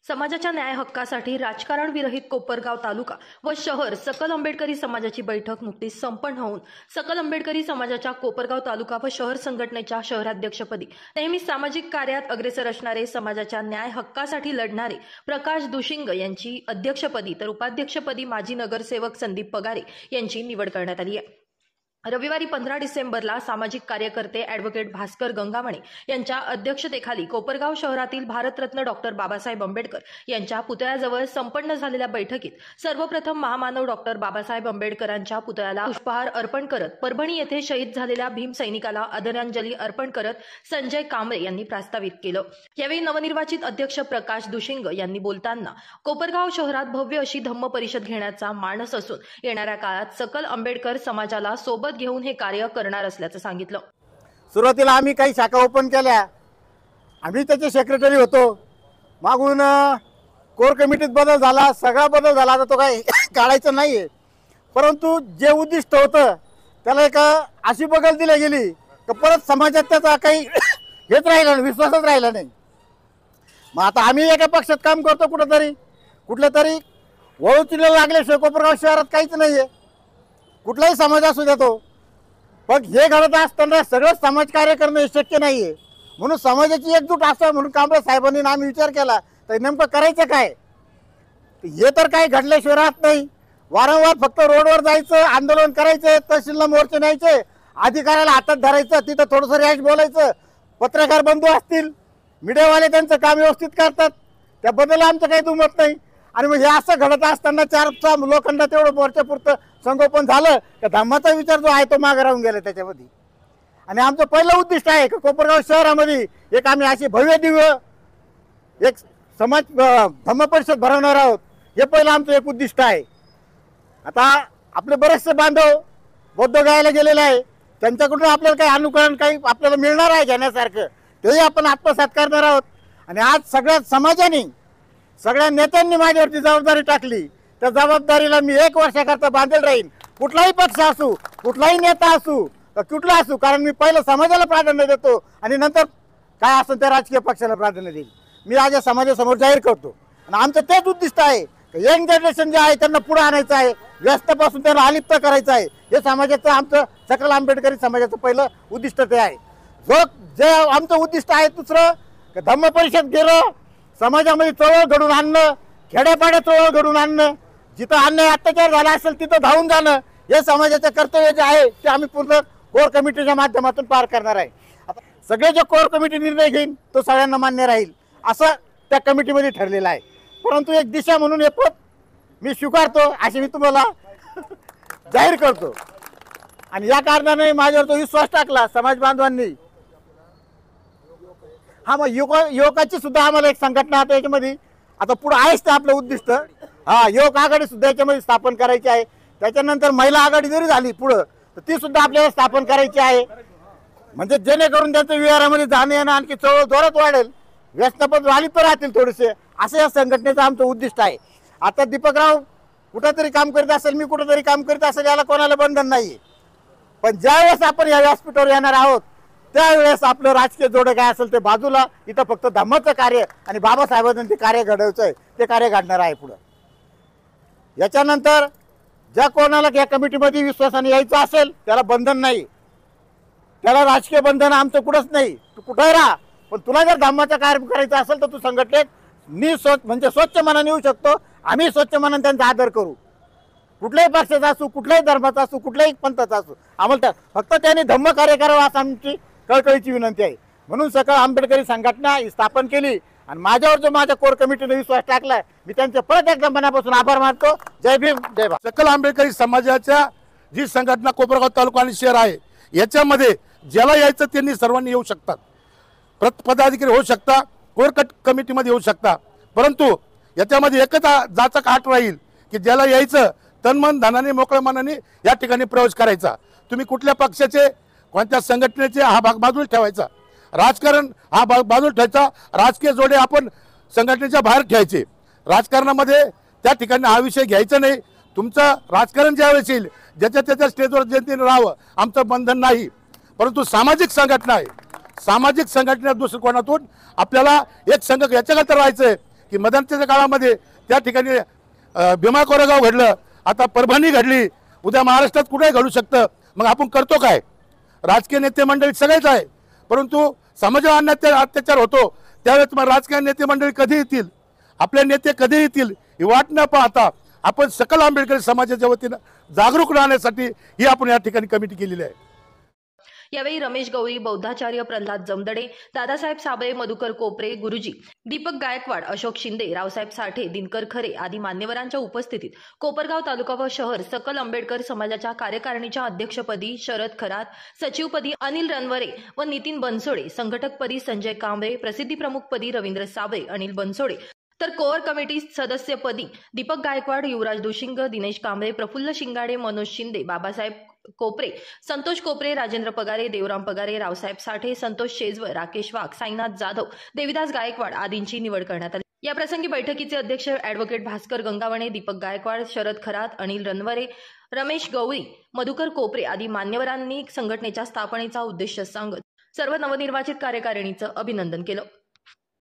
समाजाच्या न्याय हक्कासाठी राजकारण विरहित कोपरगाव तालुका व शहर सकल आंबेडकरी समाजाची बैठक नुकतीच संपन्न होऊन सकल आंबेडकरी समाजाच्या कोपरगाव तालुका व शहर संघटनेच्या शहराध्यक्षपदी नेहमी सामाजिक कार्यात अग्रेसर असणारे समाजाच्या न्याय हक्कासाठी लढणारे प्रकाश दुशिंग यांची अध्यक्षपदी तर उपाध्यक्षपदी माजी नगरसेवक संदीप पगारे यांची निवड करण्यात आली आहे। रविवारी 15 डिसेंबरला सामाजिक कार्यकर्ते ॲडव्होकेट भास्कर गंगामणे यांच्या अध्यक्षतेखाली कोपरगाव शहरातील भारतरत्न डॉक्टर बाबासाहेब आंबेडकर यांच्या पुतळ्याजवळ संपन्न झालेल्या बैठकीत सर्वप्रथम महामानव डॉक्टर बाबासाहेब आंबेडकरांच्या पुतळ्याला पुष्पहार अर्पण करत परभणी येथे शहीद झालेल्या भीम सैनिकाला आदरांजली अर्पण करत संजय कांबळे यांनी प्रस्तावित केलं। यावेळी नवनिर्वाचित अध्यक्ष प्रकाश दुशिंग यांनी बोलताना कोपरगाव शहरात भव्य अशी धम्म परिषद घेण्याचा मानस असून येणाऱ्या काळात सकल आंबेडकर समाजाला सोबत घेऊन हे कार्य करणार असल्याचं सांगितलं। सुरुवातीला आम्ही काही शाखा ओपन केल्या, आम्ही त्याचे सेक्रेटरी होतो। मागून कोर कमिटीत बदल झाला, सगळा बदल झाला, आता तो काही काढायचं नाहीये। परंतु जे उद्दिष्ट होतं त्याला एक अशी बगल दिली गेली की परत समाजात त्याचा काही हेच राहिला नाही, विश्वासच राहिला नाही। मग आता आम्ही एका पक्षात काम करतो, कुठल्या तरी वळूचिला लागल्याशिवाय कोपरगाव शहरात काहीच नाहीये, कुठलाही समाज असू देतो। पण हे घडत असताना सगळं समाज कार्य करणं हे शक्य नाहीये, म्हणून समाजाची एकजूट असावं म्हणून कांबळे साहेबांनी आम्ही विचार केला तर नेमकं करायचं काय। हे तर काही घडल्याशिवाय राहत नाही। वारंवार फक्त रोडवर जायचं, आंदोलन करायचं, तहसीलला मोर्चे न्यायचे, अधिकाऱ्याला हातात धरायचं, तिथं थोडंसं रॅश बोलायचं। पत्रकार बंधू असतील, मीडियावाले त्यांचं काम व्यवस्थित करतात, त्याबद्दल आमचं काही दुमत नाही। आणि मग हे असं घडत असताना 4 लोखंडात तेवढं मोर्चापुरतं संगोपन झालं तर धम्माचा विचार जो आहे तो मागे राहून गेला त्याच्यामध्ये। आणि आमचं पहिलं उद्दिष्ट आहे की कोपरगाव शहरामध्ये एक आम्ही अशी भव्य दिव्य एक समाज धम्म परिषद भरवणार आहोत, हे पहिलं आमचं एक उद्दिष्ट आहे। आता आपले बरेचसे बांधव बौद्ध गायला गेलेले आहे, त्यांच्याकडून आपल्याला काही अनुकरण काही आपल्याला मिळणार आहे घेण्यासारखं, तेही आपण आत्मसात करणार आहोत। आणि आज सगळ्या समाजाने सगळ्या नेत्यांनी माझ्यावरती जबाबदारी टाकली, त्या जबाबदारीला मी 1 वर्षाकरता बांधील राहीन। कुठलाही पक्ष असू, कुठलाही नेता असू, कुठला असू, कारण मी पहिलं समाजाला प्राधान्य देतो आणि नंतर काय असेल त्या राजकीय पक्षाला प्राधान्य देईल। मी आज या समाजासमोर जाहीर करतो आणि आमचं तेच उद्दिष्ट आहे की यंग जनरेशन जे आहे त्यांना पुढे आणायचं आहे, व्यस्तपासून त्यांना अलिप्त करायचं आहे। हे समाजाचं आमचं सकल आंबेडकरी समाजाचं पहिलं उद्दिष्ट ते आहे। जे आमचं उद्दिष्ट आहे दुसरं धम्म परिषद गेलं, समाजामध्ये चळवळ घडून आणणं, खेड्यापाड्यात चळवळ घडून आणणं, जिथं अन्याय अत्याचार झाला असेल तिथं धावून जाणं, हे समाजाचं कर्तव्य जे आहे ते आम्ही पूर्ण कोर कमिटीच्या माध्यमातून पार करणार आहे। आता सगळे जे कोर कमिटी निर्णय घेईल तो सगळ्यांना मान्य राहील असं त्या कमिटीमध्ये ठरलेलं आहे। परंतु एक दिशा म्हणून हे पद मी स्वीकारतो असे मी तुम्हाला जाहीर करतो। आणि या कारणाने माझ्यावर तो विश्वास टाकला समाज बांधवांनी। हा, मग युवकाची सुद्धा आम्हाला एक संघटना आता याच्यामध्ये आता पुढे आहेच ते आपलं उद्दिष्ट। हा, युवक आघाडी सुद्धा याच्यामध्ये स्थापन करायची आहे। त्याच्यानंतर महिला आघाडी जरी झाली पुढं तर ती सुद्धा आपल्याला स्थापन करायची आहे, म्हणजे जेणेकरून त्यांचं विहारामध्ये जाणं येणं आणखी चळवळ जोरात वाढेल, व्यस्तपद अलिप्त राहतील थोडेसे, असं या संघटनेचं आमचं उद्दिष्ट आहे। आता दीपकराव कुठंतरी काम करीत असेल, मी कुठंतरी काम करीत असेल, याला कोणाला बंधन नाही। पण ज्यावेळेस आपण या व्यासपीठावर येणार आहोत त्यावेळेस आपलं राजकीय जोडे काय असेल ते बाजूला, इथं फक्त धम्माचं कार्य आणि बाबासाहेबांनी ते कार्य घडवायचं आहे ते कार्य घडणार आहे पुढं। याच्यानंतर ज्या कोणाला या कमिटीमध्ये विश्वासाने यायचं असेल त्याला बंधन नाही, त्याला राजकीय बंधन आमचं कुठंच नाही। तू कुठंही राहा, पण तुला जर धम्माचं कार्य करायचं असेल तर तू संघटनेत म्हणजे स्वच्छ मनाने येऊ शकतो। आम्ही स्वच्छ मनाने त्यांचा आदर करू, कुठल्याही पक्षाचा असू, कुठल्याही धर्माचा असू, कुठल्याही पंथाचा असू, आम्हाला फक्त त्यांनी धम्म कार्य करावं असं आमची कळकळीची विनंती आहे। म्हणून सकल आंबेडकरी संघटना स्थापन केली आणि माझ्यावर जो माझ्या कोर कमिटीने विश्वास टाकलाय मी त्यांचे परत एकदा मनापासून आभार मानतो। जय भीम, जय भारत। सकल आंबेडकरी समाजाच्या जी संघटना कोपरगाव तालुका आणि शहर आहे याच्यामध्ये ज्याला यायचं त्यांनी सर्वांनी येऊ शकतात, पदाधिकारी होऊ शकता, कोर कमिटीमध्ये येऊ शकता। परंतु याच्यामध्ये एकच जाचा काट राहील की ज्याला यायचं तनमन धनाने मोकळ्या मनाने या ठिकाणी प्रवेश करायचा। तुम्ही कुठल्या पक्षाचे, कोणत्या संघटनेचे हा भाग बाजूला ठेवायचा, राजकारण हा भाग बाजूला ठेवायचा, राजकीय जोडे आपण संघटनेच्या बाहेर ठेवायचे। राजकारणामध्ये त्या ठिकाणी हा विषय घ्यायचा नाही। तुमचं राजकारण ज्यावेळेस येईल ज्याच्या स्टेजवर जनतेने राहावं, आमचं बंधन नाही। परंतु सामाजिक संघटना आहे, सामाजिक संघटनेच्या दृष्टिकोनातून आपल्याला एक संघ याच्याकरता राहायचं आहे की मध्यंतरीच्या काळामध्ये त्या ठिकाणी भीमा कोरेगाव घडलं, आता परभणी घडली, उद्या महाराष्ट्रात कुठेही घडू शकतं. मग आपण करतो काय? राजकीय नेते मंडळी सगळेच आहे, परंतु समाजावर अत्याचार होतो त्यावेळेस मग राजकीय नेते मंडळी कधी येतील, आपले नेते कधी येतील ही वाट न पाहता आपण सकल आंबेडकरी समाजाच्या वतीनं जागरूक राहण्यासाठी ही आपण या ठिकाणी कमिटी केलेली आहे. यावेळी रमेश गवळी, बौद्धाचार्य प्रल्हाद जमदडे, दादासाहेब साबळे, मधुकर कोपरे, गुरुजी, दीपक गायकवाड, अशोक शिंदे, रावसाहेब साठे, दिनकर खरे आदी मान्यवरांच्या उपस्थितीत कोपरगाव तालुका व शहर सकल आंबेडकर समाजाच्या कार्यकारिणीच्या अध्यक्षपदी शरद खरात, सचिवपदी अनिल रणवरे व नितीन बनसोडे, संघटकपदी संजय कांबळे, प्रसिद्धी प्रमुखपदी रवींद्र साबळे, अनिल बनसोडे, तर कोअर कमिटी सदस्यपदी दीपक गायकवाड, युवराज दुशिंग, दिनेश कांबळे, प्रफुल्ल शिंगाडे, मनोज शिंदे, बाबासाहेब कोपरे, संतोष कोपरे, राजेंद्र पगारे, देवराम पगारे, रावसाहेब साठे, संतोष शेजवर, राकेश वाघ, साईनाथ जाधव, देविदास गायकवाड आदींची निवड करण्यात आली. या प्रसंगी बैठकीचे अध्यक्ष ॲडव्होकेट भास्कर गंगावणे, दीपक गायकवाड, शरद खरात, अनिल रणवरे, रमेश गवळी, मधुकर कोपरे आदी मान्यवरांनी संघटनेच्या स्थापनेचा उद्देश सांगत सर्व नवनिर्वाचित कार्यकारिणीचं अभिनंदन केलं.